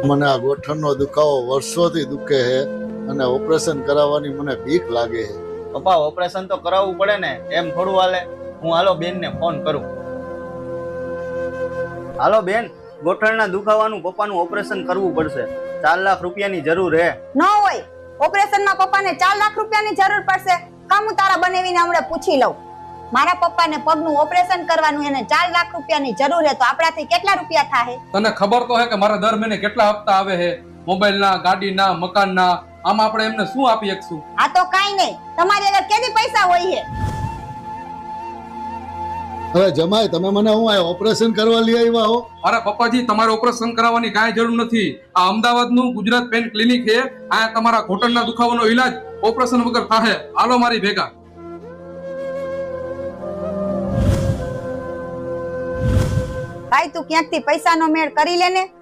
મને આ ગોઠણનો દુખાવો વર્ષોથી દુખે છે અને ઓપરેશન કરાવવાની મને બીક લાગે છે. પપ્પા ઓપરેશન તો કરાવવું પડે ને, એમ થોડું હાલે. હું હાલો બેન ને ફોન કરું. હાલો બેન, ગોઠણના દુખાવાનું પપ્પાનું ઓપરેશન કરવું પડશે. 4 લાખ રૂપિયાની જરૂર હે. ન હોય, ઓપરેશનમાં પપ્પાને 4 લાખ રૂપિયાની જરૂર પડશે. કામ હું તારા બનેવીને હમણાં પૂછી લઉં. મારા પપ્પાને પગનું ઓપરેશન કરવાનું, એને 4 લાખ રૂપિયાની જરૂર હે, તો આપણાથી કેટલા રૂપિયા થાય? તને ખબર તો હે કે મારા દર મહિને કેટલા હપ્તા આવે છે, મોબાઈલના, ગાડીના, મકાનના. આમ આપણે એમને શું આપી શકશું? આ તો કાઈ નહીં, તમારી આગળ કેટલી પૈસા હોય છે? હવે જમાઈ, તમે મને હું આ ઓપરેશન કરવા લઈ આવ્યા હો? અરે પપ્પાજી, તમારે ઓપરેશન કરાવવાની કાંઈ જરૂર નથી. આ અમદાવાદનું ગુજરાત પેન ક્લિનિક છે. આ તમારા ઘૂંટણના દુખાવાનો ઈલાજ ઓપરેશન વગર થાહે. હાલો મારી ભેગા. ભાઈ તું ક્યાંકથી પૈસાનો મેળ કરી લે ને.